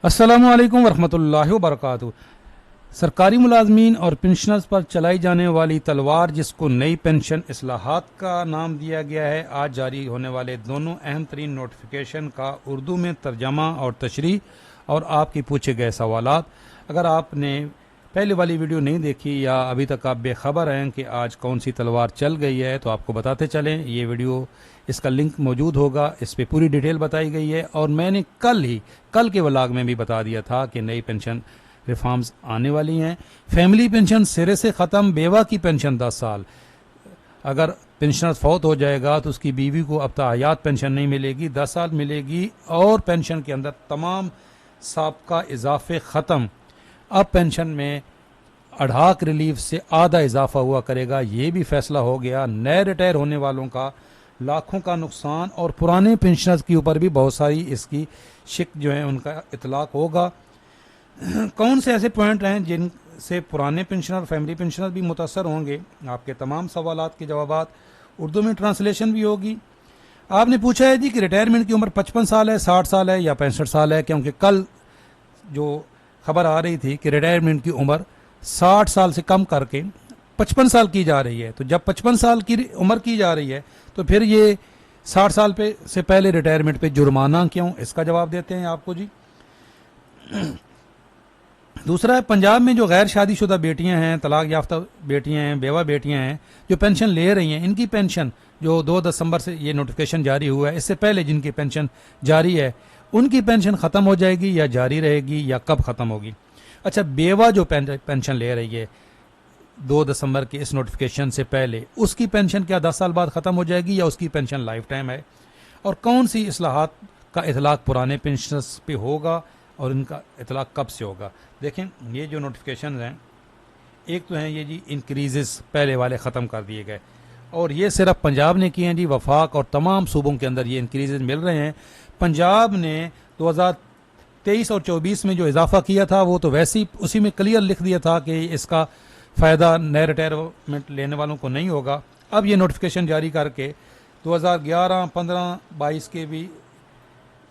अस्सलामुअलैकुम वरहमतुल्लाहि वबरकातुहू। सरकारी मुलाजमीन और पेंशनर्स पर चलाई जाने वाली तलवार जिसको नई पेंशन इस्लाहात का नाम दिया गया है, आज जारी होने वाले दोनों अहम तरीन नोटिफिकेशन का उर्दू में तर्जमा और तशरीह और आपके पूछे गए सवालात। अगर आपने पहले वाली वीडियो नहीं देखी या अभी तक आप बेखबर हैं कि आज कौन सी तलवार चल गई है तो आपको बताते चलें। ये वीडियो, इसका लिंक मौजूद होगा, इस पर पूरी डिटेल बताई गई है और मैंने कल के व्लॉग में भी बता दिया था कि नई पेंशन रिफॉर्म्स आने वाली हैं। फैमिली पेंशन सिरे से ख़त्म, बेवा की पेंशन 10 साल। अगर पेंशनर फौत हो जाएगा तो उसकी बीवी को अब तायात पेंशन नहीं मिलेगी, 10 साल मिलेगी और पेंशन के अंदर तमाम साबका इजाफे ख़त्म। अब पेंशन में अढ़ाक रिलीफ से आधा इजाफा हुआ करेगा, ये भी फैसला हो गया। नए रिटायर होने वालों का लाखों का नुकसान और पुराने पेंशनर्स के ऊपर भी बहुत सारी इसकी शिक जो है उनका इतलाक होगा। कौन से ऐसे पॉइंट हैं जिनसे पुराने पेंशनर, फैमिली पेंशनर भी मुतासर होंगे, आपके तमाम सवालात के जवाबात उर्दू में ट्रांसलेशन भी होगी। आपने पूछा है जी कि रिटायरमेंट की उम्र 55 साल है, 60 साल है या 65 साल है, क्योंकि कल जो खबर आ रही थी कि रिटायरमेंट की उम्र 60 साल से कम करके 55 साल की जा रही है। तो जब 55 साल की उम्र की जा रही है तो फिर ये 60 साल से पहले रिटायरमेंट पे जुर्माना क्यों, इसका जवाब देते हैं आपको जी। दूसरा है, पंजाब में जो गैर शादीशुदा बेटियां हैं, तलाक याफ्ता बेटियां हैं, बेवा बेटियां हैं जो पेंशन ले रही हैं, इनकी पेंशन जो 2 दिसंबर से ये नोटिफिकेशन जारी हुआ है, इससे पहले जिनकी पेंशन जारी है उनकी पेंशन ख़त्म हो जाएगी या जारी रहेगी या कब ख़त्म होगी। अच्छा, बेवा जो पेंशन ले रही है 2 दिसंबर के इस नोटिफिकेशन से पहले, उसकी पेंशन क्या 10 साल बाद ख़त्म हो जाएगी या उसकी पेंशन लाइफ टाइम है? और कौन सी इस्लाहात का इतलाक पुराने पेंशनर्स पे होगा और इनका इतलाक कब से होगा? देखें, ये जो नोटिफिकेशन हैं, एक तो हैं ये जी इंक्रीजेस पहले वाले ख़त्म कर दिए गए और ये सिर्फ पंजाब ने किए हैं जी। वफाक और तमाम सूबों के अंदर ये इंक्रीजेस मिल रहे हैं। पंजाब ने 2023 और 24 में जो इजाफा किया था वो तो वैसे ही उसी में क्लियर लिख दिया था कि इसका फ़ायदा नए रिटायरमेंट लेने वालों को नहीं होगा। अब ये नोटिफिकेशन जारी करके 2011, 15, 22 के भी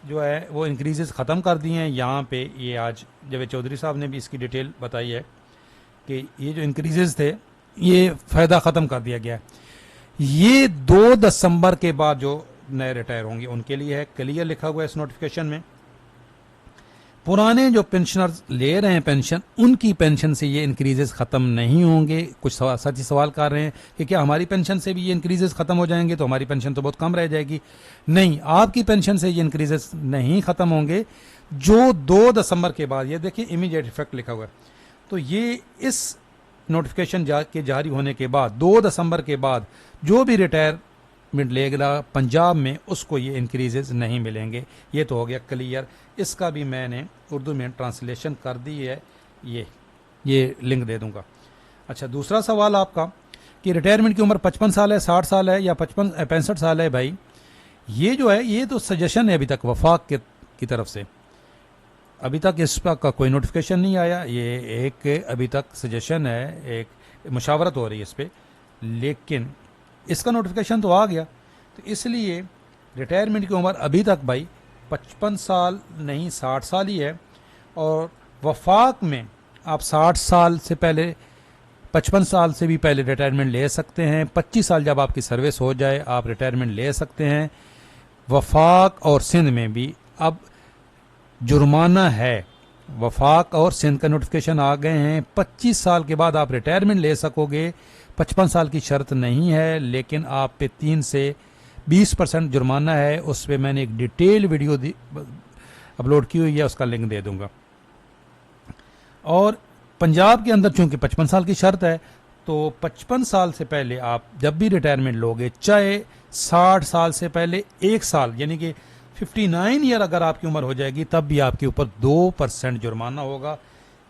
जो है वो इंक्रीजेस ख़त्म कर दिए हैं। यहाँ पे ये आज जावेद चौधरी साहब ने भी इसकी डिटेल बताई है कि ये जो इंक्रीजेस थे ये फ़ायदा ख़त्म कर दिया गया है। ये 2 दिसंबर के बाद जो नए रिटायर होंगे उनके लिए है, क्लियर लिखा हुआ है इस नोटिफिकेशन में। पुराने जो पेंशनर्स ले रहे हैं पेंशन, उनकी पेंशन से ये इंक्रीजेस ख़त्म नहीं होंगे। कुछ साथी सवाल कर रहे हैं कि क्या हमारी पेंशन से भी ये इंक्रीजेस ख़त्म हो जाएंगे, तो हमारी पेंशन तो बहुत कम रह जाएगी। नहीं, आपकी पेंशन से ये इंक्रीजेस नहीं ख़त्म होंगे। जो 2 दिसंबर के बाद, ये देखिए इमीडिएट इफेक्ट लिखा हुआ है, तो ये इस नोटिफिकेशन के जारी होने के बाद 2 दिसंबर के बाद जो भी रिटायरमेंट लेगा पंजाब में, उसको ये इंक्रीजेस नहीं मिलेंगे। ये तो हो गया क्लियर। इसका भी मैंने उर्दू में ट्रांसलेशन कर दी है, ये लिंक दे दूंगा। अच्छा, दूसरा सवाल आपका कि रिटायरमेंट की उम्र 55 साल है, 60 साल है या 65 साल है। भाई, ये जो है ये तो सजेशन है अभी तक वफाक की तरफ से, अभी तक इस पर का कोई नोटिफिकेशन नहीं आया। ये एक अभी तक सजेशन है, एक मुशावरत हो रही है इस पर, लेकिन इसका नोटिफिकेशन तो आ गया। तो इसलिए रिटायरमेंट की उम्र अभी तक भाई 55 साल नहीं 60 साल ही है। और वफाक में आप 60 साल से पहले, 55 साल से भी पहले रिटायरमेंट ले सकते हैं। 25 साल जब आपकी सर्विस हो जाए आप रिटायरमेंट ले सकते हैं। वफाक और सिंध में भी अब जुर्माना है। वफाक और सिंध का नोटिफिकेशन आ गए हैं। 25 साल के बाद आप रिटायरमेंट ले सकोगे। 55 साल की शर्त नहीं है, लेकिन आप पे 3 से 20% जुर्माना है। उस पर मैंने एक डिटेल वीडियो अपलोड की हुई है, उसका लिंक दे दूंगा। और पंजाब के अंदर चूंकि 55 साल की शर्त है, तो 55 साल से पहले आप जब भी रिटायरमेंट लोगे, चाहे 60 साल से पहले 1 साल यानी कि 59 ईयर अगर आपकी उम्र हो जाएगी, तब भी आपके ऊपर 2% जुर्माना होगा।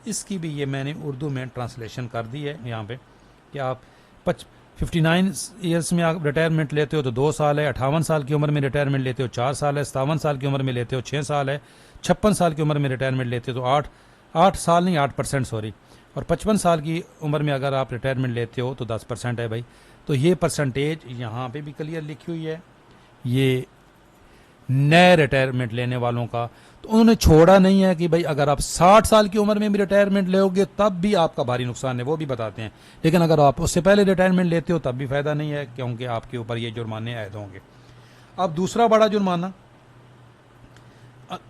इसकी भी ये मैंने उर्दू में ट्रांसलेशन कर दी है यहाँ पे कि आप 59 ईयर्स में आप रिटायरमेंट लेते हो तो 2 साल है, 58 साल की उम्र में रिटायरमेंट लेते हो 4 साल है, 57 साल की उम्र में लेते हो 6 साल है, 56 साल की उम्र में रिटायरमेंट लेते हो तो 8 साल नहीं 8% सॉरी, और 55 साल की उम्र में अगर आप रिटायरमेंट लेते हो तो 10% है भाई। तो ये परसेंटेज यहाँ पे भी क्लियर लिखी हुई है, ये नए रिटायरमेंट लेने वालों का। तो उन्होंने छोड़ा नहीं है कि भाई अगर आप 60 साल की उम्र में भी रिटायरमेंट लोगे तब भी आपका भारी नुकसान है, वो भी बताते हैं। लेकिन अगर आप उससे पहले रिटायरमेंट लेते हो तब भी फ़ायदा नहीं है, क्योंकि आपके ऊपर ये जुर्माने आयद होंगे। अब दूसरा बड़ा जुर्माना,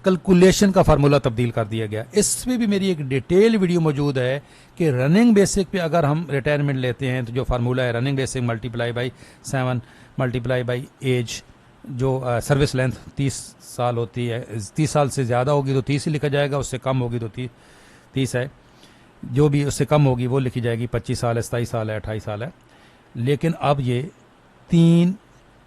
कैलकुलेशन का फार्मूला तब्दील कर दिया गया। इसमें भी मेरी एक डिटेल वीडियो मौजूद है कि रनिंग बेसिक पे अगर हम रिटायरमेंट लेते हैं तो जो फार्मूला है running basic multiply by 7 multiply by age, जो सर्विस लेंथ 30 साल होती है, 30 साल से ज़्यादा होगी तो 30 ही लिखा जाएगा, उससे कम होगी तो 30 है, जो भी उससे कम होगी वो लिखी जाएगी, 25 साल है, 27 साल है, 28 साल है। लेकिन अब ये 3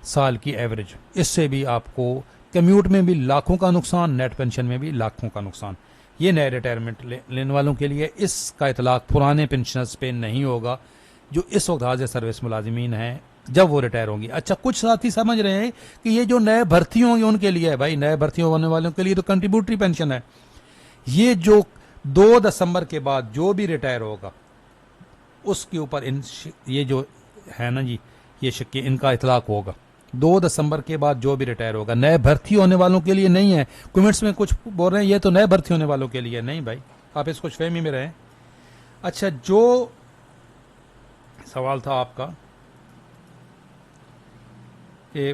साल की एवरेज, इससे भी आपको कम्यूट में भी लाखों का नुकसान, नेट पेंशन में भी लाखों का नुकसान। ये नए रिटायरमेंट लेने वालों के लिए, इसका इतलाक पुराने पेंशनर्स पे नहीं होगा जो इस वक्त हाजिर सर्विस मुलाजिमीन हैं जब वो रिटायर होंगी। अच्छा, कुछ साथी समझ रहे हैं कि ये जो नए भर्ती होंगे उनके लिए है। भाई नए भर्ती होने वालों के लिए तो कंट्रीब्यूटरी पेंशन है। ये जो 2 दिसंबर के बाद जो भी रिटायर होगा उसके ऊपर ये जो है ना जी, ये शिक्के, इनका इतलाक होगा 2 दिसंबर के बाद जो भी रिटायर होगा। नए भर्ती होने वालों के लिए नहीं है। कमेंट्स में कुछ बोल रहे हैं ये तो नए भर्ती होने वालों के लिए नहीं भाई, आप इस कुछ फहमी में रहें। अच्छा, जो सवाल था आपका कि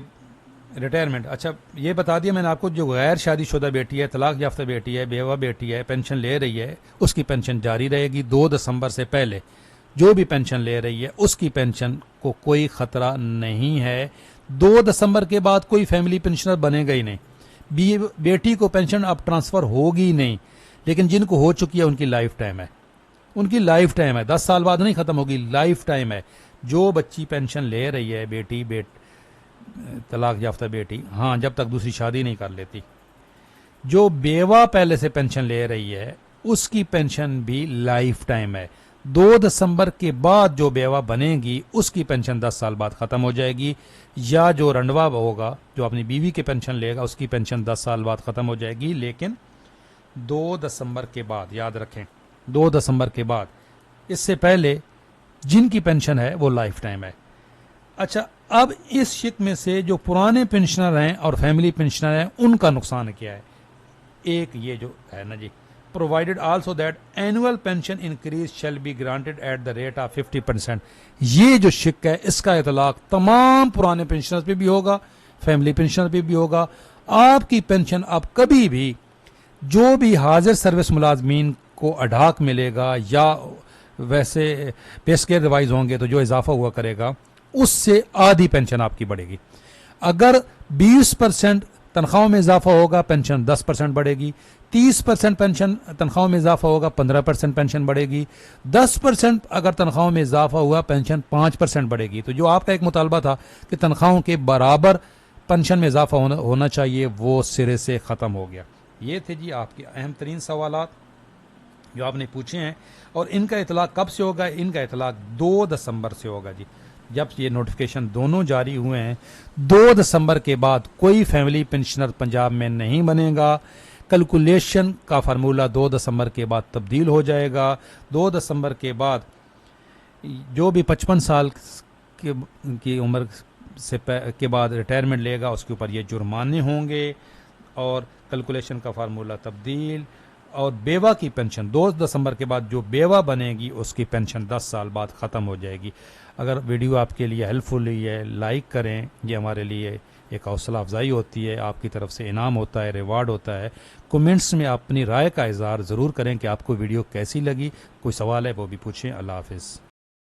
रिटायरमेंट, अच्छा ये बता दिया मैंने आपको, जो गैर शादीशुदा बेटी है, तलाक याफ्ता बेटी है, बेवा बेटी है, पेंशन ले रही है, उसकी पेंशन जारी रहेगी। 2 दिसंबर से पहले जो भी पेंशन ले रही है उसकी पेंशन को कोई खतरा नहीं है। 2 दिसंबर के बाद कोई फैमिली पेंशनर बनेगा ही नहीं। बेटी को पेंशन अब ट्रांसफ़र होगी ही नहीं। लेकिन जिनको हो चुकी है उनकी लाइफ टाइम है, उनकी लाइफ टाइम है, 10 साल बाद नहीं ख़त्म होगी, लाइफ टाइम है। जो बच्ची पेंशन ले रही है, बेटी तलाक याफ्ता बेटी, हाँ, जब तक दूसरी शादी नहीं कर लेती। जो बेवा पहले से पेंशन ले रही है उसकी पेंशन भी लाइफ टाइम है। 2 दिसंबर के बाद जो बेवा बनेगी उसकी पेंशन 10 साल बाद ख़त्म हो जाएगी, या जो रंडवा होगा जो अपनी बीवी की पेंशन लेगा उसकी पेंशन 10 साल बाद ख़त्म हो जाएगी। लेकिन 2 दिसंबर के बाद, याद रखें, 2 दिसंबर के बाद, इससे पहले जिनकी पेंशन है वो लाइफ टाइम है। अच्छा, अब इस शिक में से जो पुराने पेंशनर हैं और फैमिली पेंशनर हैं उनका नुकसान क्या है? एक ये जो है ना जी, provided also that annual pension increase shall be granted at the rate of 50%। ये जो शिक है इसका इतलाक तमाम पुराने पेंशनर्स पे भी होगा, फैमिली पेंशनर पे भी होगा। आपकी पेंशन अब कभी भी जो भी हाजिर सर्विस मुलाजमीन को अडाक मिलेगा या वैसे पे स्केल रिवाइज होंगे तो जो इजाफा हुआ करेगा उससे आधी पेंशन आपकी बढ़ेगी। अगर 20% तनख्वाहों में इजाफा होगा पेंशन 10% बढ़ेगी, 30% पेंशन तनख्वाहों में इजाफा होगा 15% पेंशन बढ़ेगी, 10% अगर तनख्वाहों में इजाफा हुआ पेंशन 5% बढ़ेगी। तो जो आपका एक मुतालबा था कि तनख्वाहों के बराबर पेंशन में इजाफा होना चाहिए, वो सिरे से ख़त्म हो गया। ये थे जी आपके अहम तरीन सवालात जो आपने पूछे हैं। और इनका इतलाक कब से होगा? इनका इतलाक 2 दिसंबर से होगा जी। जब ये नोटिफिकेशन दोनों जारी हुए हैं, 2 दिसंबर के बाद कोई फैमिली पेंशनर पंजाब में नहीं बनेगा। कैलकुलेशन का फार्मूला 2 दिसंबर के बाद तब्दील हो जाएगा। 2 दिसंबर के बाद जो भी 55 साल की उम्र से के बाद रिटायरमेंट लेगा उसके ऊपर ये जुर्माने होंगे और कैलकुलेशन का फार्मूला तब्दील। और बेवा की पेंशन 2 दिसंबर के बाद जो बेवा बनेगी उसकी पेंशन 10 साल बाद ख़त्म हो जाएगी। अगर वीडियो आपके लिए हेल्पफुल हुई है, लाइक करें, ये हमारे लिए एक हौसला अफजाई होती है, आपकी तरफ से इनाम होता है, रिवार्ड होता है। कमेंट्स में अपनी राय का इजहार ज़रूर करें कि आपको वीडियो कैसी लगी। कोई सवाल है वो भी पूछें। अल्लाह हाफिज़।